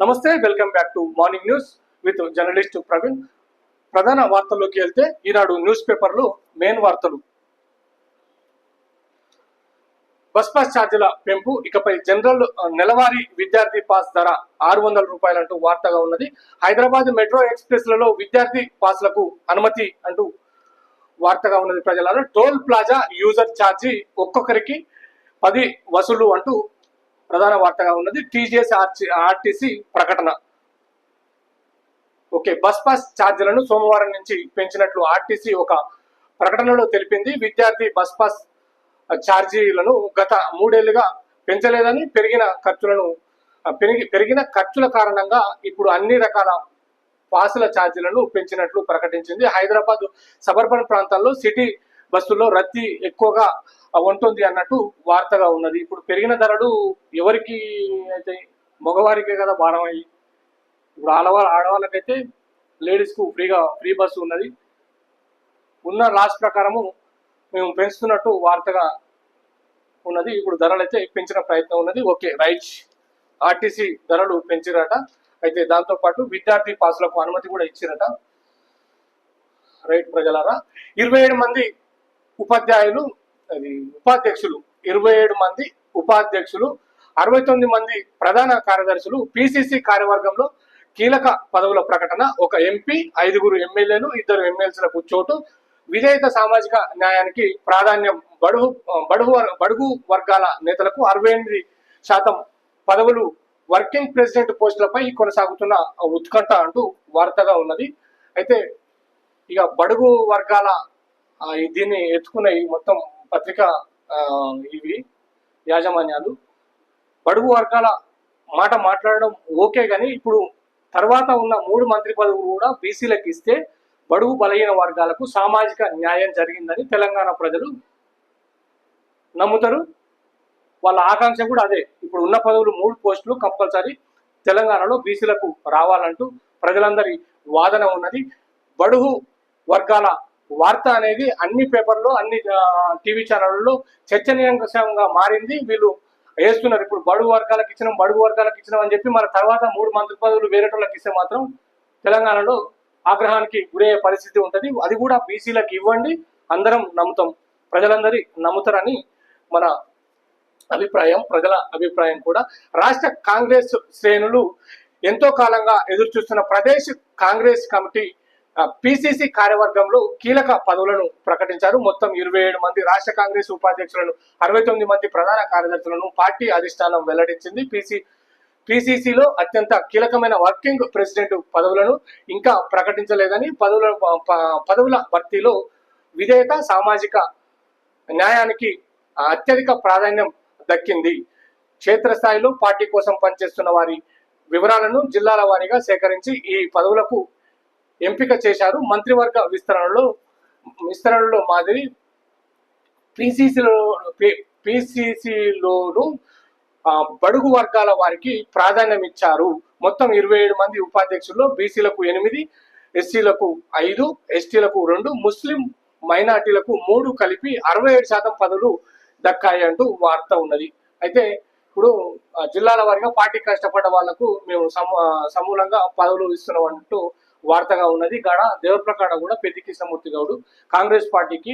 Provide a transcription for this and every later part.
నమస్తే, welcome back to morning news with journalist Praveen. ప్రధాన వార్తల్లోకి వెళ్తే ఈనాడు న్యూస్ పేపర్లో మెయిన్ వార్తలు. బస్ పాస్ ఛార్జీల పెంపు, ఇకపై జనరల్ నెలవారీ విద్యార్థి పాస్ ధర 600 రూపాయలంటూ వార్తగా ఉన్నది. హైదరాబాద్ మెట్రో ఎక్స్ప్రెస్ లలో విద్యార్థి పాస్లకు అనుమతి అంటూ వార్తగా ఉన్నది. ప్రజలలో టోల్ ప్లాజా యూజర్ ఛార్జీ ఒక్కొక్కరికి 10 వసూలు అంటూ ప్రధాన వార్తగా ఉన్నది. టీజీఎస్ ఆర్టీసీ ప్రకటన. ఓకే, బస్ పాస్ ఛార్జీలను సోమవారం నుంచి పెంచినట్లు ఆర్టీసీ ఒక ప్రకటనలో తెలిపింది. విద్యార్థి బస్ పాస్ ఛార్జీలను గత 3 ఏళ్లుగా పెంచలేదని, పెరిగిన ఖర్చుల కారణంగా ఇప్పుడు అన్ని రకాల పాసుల ఛార్జీలను పెంచినట్లు ప్రకటించింది. హైదరాబాద్ సబర్బన్ ప్రాంతాల్లో సిటీ బస్సుల్లో రద్దీ ఎక్కువగా ఉంటుంది అన్నట్టు వార్తగా ఉన్నది. ఇప్పుడు పెరిగిన ధరలు ఎవరికి అయితే, మగవారికే కదా భారం అయ్యి. ఇప్పుడు ఆడవాళ్ళకైతే లేడీస్కు ఫ్రీ బస్సు ఉన్నది. ఉన్న లాస్ట్ ప్రకారము మేము పెంచుతున్నట్టు వార్తగా ఉన్నది. ఇప్పుడు ధరలు అయితే పెంచిన ప్రయత్నం ఉన్నది. Okay, right. ఆర్టీసీ ధరలు పెంచిరట. అయితే దాంతోపాటు విద్యార్థి పాసులకు అనుమతి కూడా ఇచ్చిరట. రైట్ ప్రజలారా, 27 మంది ఉపాధ్యక్షులు 27 మంది ఉపాధ్యక్షులు, 69 మంది ప్రధాన కార్యదర్శులు, పిసిసి కార్యవర్గంలో కీలక పదవుల ప్రకటన. ఒక ఎంపీ, 5 ఎమ్మెల్యేలు, 2 ఎమ్మెల్సీలకు చోటు. విధేయత సామాజిక న్యాయానికి ప్రాధాన్యం. బడుగు వర్గాల నేతలకు 68% పదవులు. వర్కింగ్ ప్రెసిడెంట్ పోస్టులపై కొనసాగుతున్న ఉత్కంఠ అంటూ వార్తగా ఉన్నది. అయితే ఇక బడుగు వర్గాల దీన్ని ఎత్తుకున్నాయి మొత్తం పత్రికా యాజమాన్యాలు. బడుగు వర్గాల మాట మాట్లాడడం ఓకే, కానీ ఇప్పుడు తర్వాత ఉన్న 3 మంత్రి పదవులు కూడా బీసీలకు ఇస్తే బడుగు బలహీన వర్గాలకు సామాజిక న్యాయం జరిగిందని తెలంగాణ ప్రజలు నమ్ముతారు. వాళ్ళ ఆకాంక్ష కూడా అదే. ఇప్పుడు ఉన్న పదవులు 3 పోస్టులు కంపల్సరీ తెలంగాణలో బీసీలకు రావాలంటూ ప్రజలందరి వాదన ఉన్నది. బడుగు వర్గాల వార్త అనేది అన్ని పేపర్లో, అన్ని టీవీ ఛానళ్ళలో చర్చనీయాంశంగా మారింది. వీళ్ళు వేస్తున్నారు, ఇప్పుడు బడుగు వర్గాలకు ఇచ్చినాం అని చెప్పి మన తర్వాత 3 మంత్రి పదవులు వేరేటోళ్ళకి ఇస్తే మాత్రం తెలంగాణలో ఆగ్రహానికి గురయ్యే పరిస్థితి ఉంటుంది. అది కూడా బీసీలకు ఇవ్వండి, అందరం నమ్ముతాం, ప్రజలందరి నమ్ముతారని మన అభిప్రాయం, ప్రజల అభిప్రాయం కూడా. రాష్ట్ర కాంగ్రెస్ శ్రేణులు ఎంతో కాలంగా ఎదురు చూస్తున్న ప్రదేశ్ కాంగ్రెస్ కమిటీ పిసిసి కార్యవర్గంలో కీలక పదవులను ప్రకటించారు. మొత్తం 27 మంది రాష్ట్ర కాంగ్రెస్ ఉపాధ్యక్షులను, 69 మంది ప్రధాన కార్యదర్శులను పార్టీ అధిష్టానం వెల్లడించింది. పిసిసిలో అత్యంత కీలకమైన వర్కింగ్ ప్రెసిడెంట్ పదవులను ఇంకా ప్రకటించలేదని, పదవుల భర్తీలో విధేయత సామాజిక న్యాయానికి అత్యధిక ప్రాధాన్యం దక్కింది. క్షేత్రస్థాయిలో పార్టీ కోసం పనిచేస్తున్న వారి వివరాలను జిల్లాల వారీగా సేకరించి ఈ పదవులకు ఎంపిక చేశారు. మంత్రివర్గ విస్తరణలో మాదిరి పిసిసిలోను బడుగు వర్గాల వారికి ప్రాధాన్యం ఇచ్చారు. మొత్తం 27 మంది ఉపాధ్యక్షుల్లో బీసీలకు 8, ఎస్సీలకు 5, ఎస్టీలకు 2, ముస్లిం మైనార్టీలకు 3 కలిపి 67% పదవులు దక్కాయి అంటూ వార్త ఉన్నది. అయితే ఇప్పుడు జిల్లాల వారీగా పార్టీ కష్టపడ్డ వాళ్లకు మేము సమూలంగా పదవులు ఇస్తున్నాం అంటూ వార్తగా ఉన్నది. గాడ దేవరప్రకాడ కూడా పెద్ది కృష్ణమూర్తి గౌడ్ కాంగ్రెస్ పార్టీకి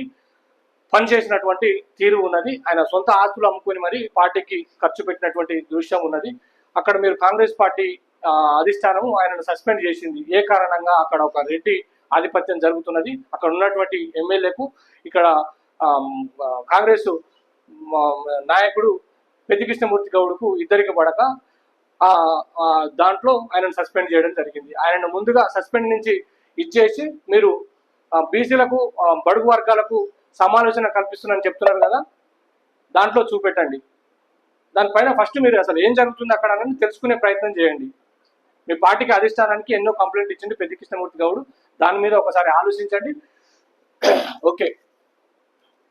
పనిచేసినటువంటి తీరు ఉన్నది. ఆయన సొంత ఆస్తులు అమ్ముకొని మరి పార్టీకి ఖర్చు పెట్టినటువంటి దృశ్యం ఉన్నది. అక్కడ మీరు కాంగ్రెస్ పార్టీ అధిష్టానం ఆయనను సస్పెండ్ చేసింది. ఏ కారణంగా? అక్కడ ఒక రెడ్డి ఆధిపత్యం జరుగుతున్నది. అక్కడ ఉన్నటువంటి ఎమ్మెల్యేకు, ఇక్కడ కాంగ్రెస్ నాయకుడు పెద్ది కృష్ణమూర్తి గౌడ్కు ఇద్దరికి పడక దాంట్లో ఆయనను సస్పెండ్ చేయడం జరిగింది. ఆయనను ముందుగా సస్పెండ్ నుంచి ఇచ్చేసి మీరు బీసీలకు, బడుగు వర్గాలకు సమాలోచన కల్పిస్తున్నారని చెప్తున్నారు కదా, దాంట్లో చూపెట్టండి. దానిపైన ఫస్ట్ మీరు అసలు ఏం జరుగుతుంది అక్కడ అని తెలుసుకునే ప్రయత్నం చేయండి. మీ పార్టీకి అధిష్టానానికి ఎన్నో కంప్లైంట్ ఇచ్చింది పెద్ది కృష్ణమూర్తి గౌడ్, దాని మీద ఒకసారి ఆలోచించండి. ఓకే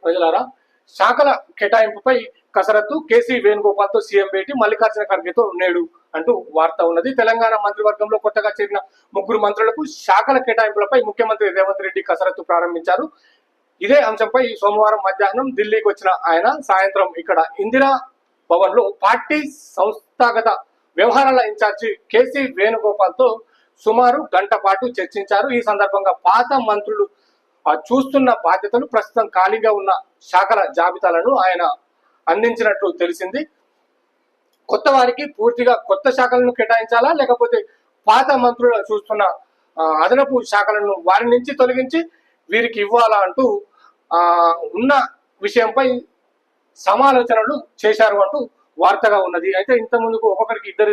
ప్రజలారా, శాఖల కేటాయింపుపై కసరత్తు. కేసీ వేణుగోపాల్తో సీఎం భేటీ, మల్లికార్జున ఖర్గేతో నేడు అంటూ వార్త ఉన్నది. తెలంగాణ మంత్రివర్గంలో కొత్తగా చేరిన 3 మంత్రులకు శాఖల కేటాయింపులపై ముఖ్యమంత్రి రేవంత్ రెడ్డి కసరత్తు ప్రారంభించారు. ఇదే అంశంపై సోమవారం మధ్యాహ్నం ఢిల్లీకి వచ్చిన ఆయన సాయంత్రం ఇక్కడ ఇందిరా భవన్ లో పార్టీ సంస్థాగత వ్యవహారాల ఇన్ఛార్జి కేసీ వేణుగోపాల్తో సుమారు గంట పాటు చర్చించారు. ఈ సందర్భంగా పాత మంత్రులు చూస్తున్న బాధ్యతలు ప్రస్తుతం ఖాళీగా ఉన్న శాఖల జాబితాలను ఆయన అందించినట్లు తెలిసింది. కొత్త వారికి పూర్తిగా కొత్త శాఖలను కేటాయించాలా, లేకపోతే పాత మంత్రులు చూస్తున్న అదనపు శాఖలను వారి నుంచి తొలగించి వీరికి ఇవ్వాలా అంటూ ఉన్న విషయంపై సమాలోచనలు చేశారు అంటూ వార్తగా ఉన్నది. అయితే ఇంత ముందుకు ఒక్కొక్కరికి ఇద్దరు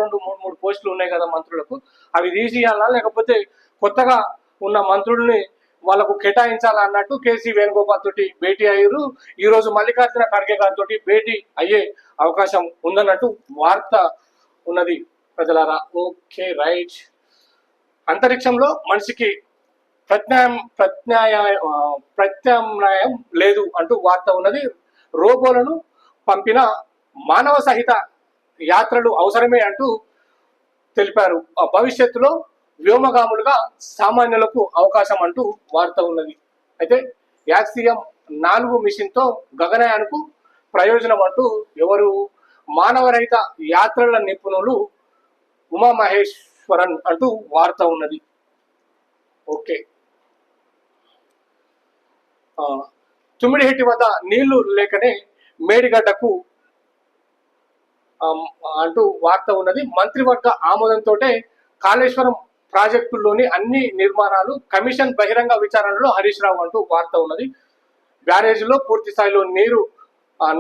రెండు మూడు పోస్టులు ఉన్నాయి కదా మంత్రులకు, అవి తీసేయాలా లేకపోతే కొత్తగా ఉన్న మంత్రుల్ని వాళ్ళకు కేటాయించాలా అన్నట్టు కేసీ వేణుగోపాల్ తోటి భేటీ అయ్యారు. ఈ రోజు మల్లికార్జున ఖర్గే గారితో భేటీ అయ్యే అవకాశం ఉందన్నట్టు వార్త ఉన్నది ప్రజలారా. Okay right. అంతరిక్షంలో మనిషికి ప్రత్యామ్నాయం లేదు అంటూ వార్త ఉన్నది. రోబోలను పంపిన మానవ సహిత యాత్రలు అవసరమే అంటూ తెలిపారు. భవిష్యత్తులో వ్యోమగాములుగా సామాన్యులకు అవకాశం అంటూ వార్త ఉన్నది. అయితే యాక్సియం 4 మిషన్ తో గగనయానకు ప్రయోజనం అంటూ ఎవరు మానవరహిత యాత్రల నిపుణులు ఉమామహేశ్వరన్ అంటూ వార్త ఉన్నది. ఓకే. తుమ్మిడిహెట్టి వద్ద నీళ్లు లేకనే మేడిగడ్డకు అంటూ వార్త ఉన్నది. మంత్రివర్గ ఆమోదంతో కాళేశ్వరం ప్రాజెక్టుల్లోని అన్ని నిర్మాణాలు కమిషన్ బహిరంగ విచారణలో హరీష్ రావు అంటూ వార్త ఉన్నది. బ్యారేజీలో పూర్తి స్థాయిలో నీరు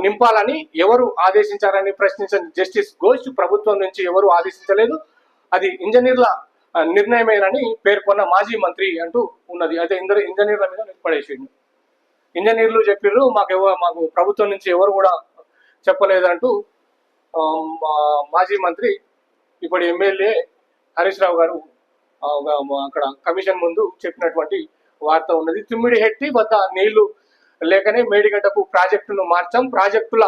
నింపాలని ఎవరు ఆదేశించారని ప్రశ్నించిన జస్టిస్ ఘోష్ ప్రభుత్వం నుంచి ఎవరు ఆదేశించలేదు, అది ఇంజనీర్ల నిర్ణయమేనని పేర్కొన్న మాజీ మంత్రి అంటూ ఉన్నది. అయితే ఇంజనీర్ల మీద పడేసిండు. ఇంజనీర్లు చెప్పిర్రు, మాకు ప్రభుత్వం నుంచి ఎవరు కూడా చెప్పలేదంటూ మాజీ మంత్రి ఇప్పుడు ఎమ్మెల్యే హరీష్ రావు గారు అక్కడ కమిషన్ ముందు చెప్పినటువంటి వార్త ఉన్నది. తుమ్మిడిహెట్టి వద్ద నీళ్లు లేకనే మేడిగడ్డకు ప్రాజెక్టును మార్చాం, ప్రాజెక్టుల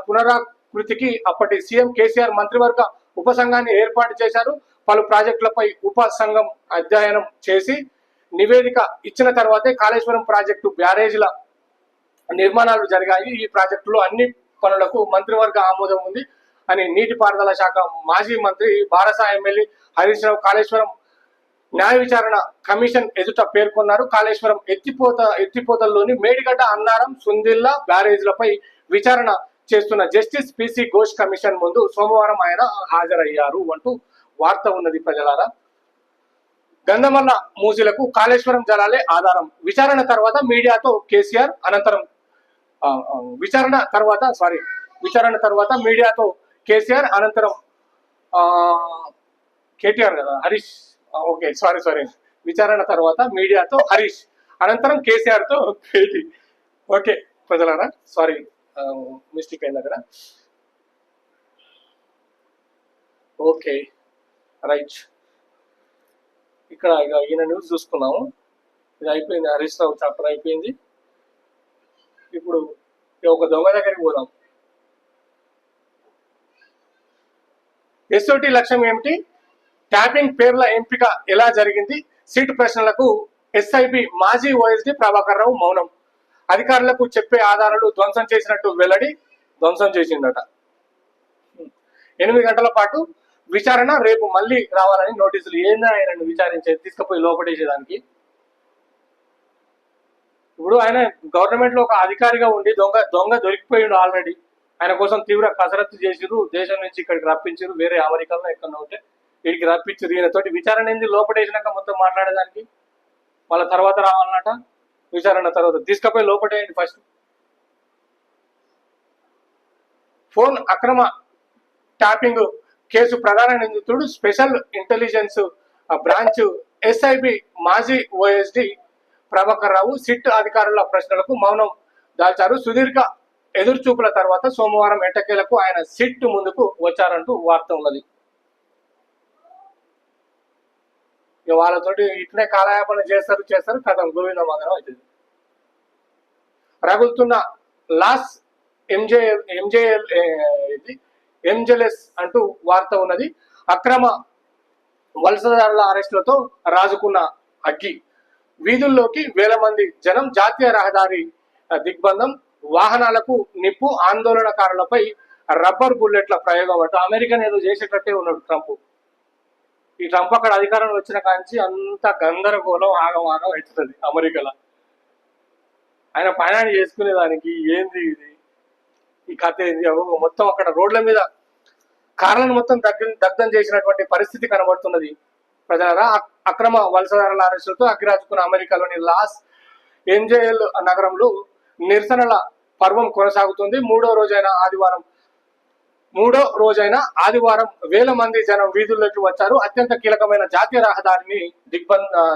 పునరాకృతికి అప్పటి సీఎం కేసీఆర్ మంత్రివర్గ ఉపసంఘాన్ని ఏర్పాటు చేశారు. పలు ప్రాజెక్టులపై ఉపసంఘం అధ్యయనం చేసి నివేదిక ఇచ్చిన తర్వాతే కాళేశ్వరం ప్రాజెక్టు బ్యారేజీల నిర్మాణాలు జరిగాయి. ఈ ప్రాజెక్టులో అన్ని పనులకు మంత్రివర్గ ఆమోదం ఉంది అని నీటిపారుదల శాఖ మాజీ మంత్రి బారసా ఎమ్మెల్యే హరీష్ రావు కాళేశ్వరం న్యాయ విచారణ కమిషన్ ఎదుట పేర్కొన్నారు. కాళేశ్వరం ఎత్తిపోతల్లోని మేడిగడ్డ, అన్నారం, సుందిల్లా బ్యారేజ్లపై విచారణ చేస్తున్న జస్టిస్ పిసి ఘోష్ కమిషన్ ముందు సోమవారం ఆయన హాజరయ్యారు అంటూ వార్త ఉన్నది ప్రజలారా. గంధమల్ల మూసిలకు కాళేశ్వరం జలాలే ఆధారం, విచారణ తర్వాత మీడియాతో కేసీఆర్ అనంతరం విచారణ తర్వాత మీడియాతో కేసీఆర్ అనంతరం కేటీఆర్ కదా హరీష్, ఓకే సారీ విచారణ తర్వాత మీడియాతో హరీష్ అనంతరం కేసీఆర్ తో భేటీ. ఓకే ప్రజలారా, సారీ మిస్టేక్ అయింది అక్కడ. Okay right. ఇక్కడ ఇక ఈయన న్యూస్ చూసుకున్నాము, ఇది అయిపోయింది. హరీష్ రావు చాప్టర్ అయిపోయింది. ఇప్పుడు ఒక దొంగ దగ్గరికి పోదాం. ఎస్ఓటి లక్ష్యం ఏమిటి, ట్యాపింగ్ పేర్ల ఎంపిక ఎలా జరిగింది, సీటు ప్రశ్నలకు ఎస్ఐబి మాజీ ఓఎస్డి ప్రభాకర్ రావు మౌనం, అధికారులకు చెప్పే ఆధారాలు ధ్వంసం చేసినట్టు వెల్లడి, ధ్వంసం చేసిందట. 8 గంటల పాటు విచారణ, రేపు మళ్ళీ రావాలని నోటీసులు. ఏందా ఆయనను విచారించేది, తీసుకుపోయి లోపడేసేదానికి? ఇప్పుడు ఆయన గవర్నమెంట్ లో ఒక అధికారిగా ఉండి దొంగ దొరికిపోయిండు ఆల్రెడీ. ఆయన కోసం తీవ్ర కసరత్తు చేసిరు, దేశం నుంచి ఇక్కడికి రప్పించారు, వేరే అమెరికాలో ఎక్కడో ఉంటే వీడికి రప్పించారు. ఈయనతోటి విచారణ ఏంది, లోపడేసినాక మొత్తం మాట్లాడేదానికి వాళ్ళ తర్వాత రావాలన్నట. విచారణ తర్వాత తీసుకుపోయి లోపడేయండి ఫస్ట్. ఫోన్ అక్రమ ట్యాపింగ్ కేసు ప్రధాన నిందితుడు స్పెషల్ ఇంటెలిజెన్స్ బ్రాంచ్ ఎస్ఐబి మాజీ ఓఎస్డి ప్రభాకర్ రావు సిట్ అధికారుల ప్రశ్నలకు మౌనం దాల్చారు. సుదీర్ఘ ఎదురుచూపుల తర్వాత సోమవారం ఎట్టకేలకు ఆయన సిట్ ముందుకు వచ్చారంటూ వార్త ఉన్నది. వాళ్ళతోటి ఇట్లే కాలయాపన చేస్తారు కథం గోవింద మందరం అవుతుంది. రగులుతున్న లాస్ ఎంజెలెస్ అంటూ వార్త ఉన్నది. అక్రమ వలసదారుల అరెస్టులతో రాజుకున్న అగ్గి, వీధుల్లోకి వేల మంది జనం, జాతీయ రహదారి దిగ్బంధం, వాహనాలకు నిప్పు, ఆందోళనకారులపై రబ్బర్ బుల్లెట్ల ప్రయోగం అంటూ అమెరికన్ ఏదో చేసేటట్టే ఉన్నాడు ట్రంప్. ఈ ట్రంప్ అక్కడ అధికారంలో వచ్చిన కాంచి అంత గందరగోళం ఆగం అవుతుంది అమెరికాలో. ఆయన ప్రయాణం చేసుకునే దానికి ఏంది ఇది, ఈ కథ ఏంది, మొత్తం అక్కడ రోడ్ల మీద కార్లను మొత్తం దగ్ధం చేసినటువంటి పరిస్థితి కనబడుతున్నది ప్రజలారా. అక్రమ వలసదారుల అరెస్టులతో అగ్గిరాజుకున్న అమెరికాలోని లాస్ ఏంజెల్ నగరంలో నిరసనల పర్వం కొనసాగుతుంది. మూడో రోజైన ఆదివారం వేల మంది జనం వీధుల్లోకి వచ్చారు. అత్యంత కీలకమైన జాతీయ రహదారిని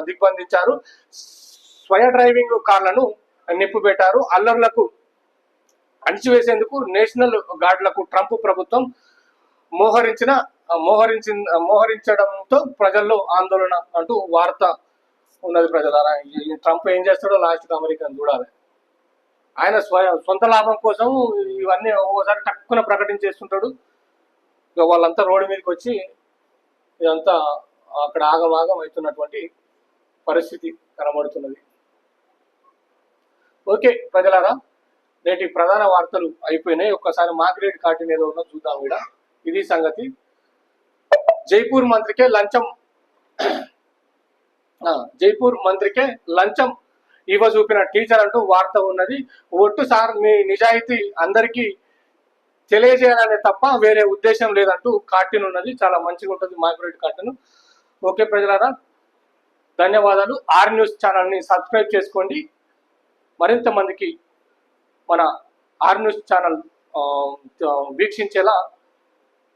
దిగ్బంధించారు. స్వయ డ్రైవింగ్ కార్లను నిప్పుపెట్టారు. అల్లర్లకు అణిచివేసేందుకు నేషనల్ గార్డులకు ట్రంప్ ప్రభుత్వం మోహరించడంతో ప్రజల్లో ఆందోళన అంటూ వార్త ఉన్నది ప్రజలారా. ఈ ట్రంప్ ఏం చేస్తాడో లాస్ట్కి అమెరికన్ చూడాలి. ఆయన సొంత లాభం కోసం ఇవన్నీ ఒక్కోసారి టక్కున ప్రకటించేస్తుంటాడు. ఇక వాళ్ళంతా రోడ్డు మీదకి వచ్చి ఇదంతా అక్కడ ఆగమాగం అవుతున్నటువంటి పరిస్థితి కనబడుతున్నది. ఓకే ప్రజలారా, నేటి ప్రధాన వార్తలు అయిపోయినాయి. ఒక్కసారి మార్గరెట్ కార్టిన్ ఏదో ఉందో చూద్దాం. ఇక్కడ ఇది సంగతి. జైపూర్ మంత్రికే లంచం ఇవ్వ చూపిన టీచర్ అంటూ వార్త ఉన్నది. ఒట్టు సార్, మీ నిజాయితీ అందరికీ తెలియజేయాలనే తప్ప వేరే ఉద్దేశం లేదంటూ కార్టూన్ ఉన్నది. చాలా మంచిగా ఉంటుంది మార్గరెట్ కార్టూన్. ఓకే ప్రజలారా, ధన్యవాదాలు. ఆర్ న్యూస్ ఛానల్ని సబ్స్క్రైబ్ చేసుకోండి. మరింత మందికి మన ఆర్ న్యూస్ ఛానల్ వీక్షించేలా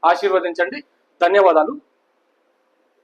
ఆశీర్వదించండి. ధన్యవాదాలు.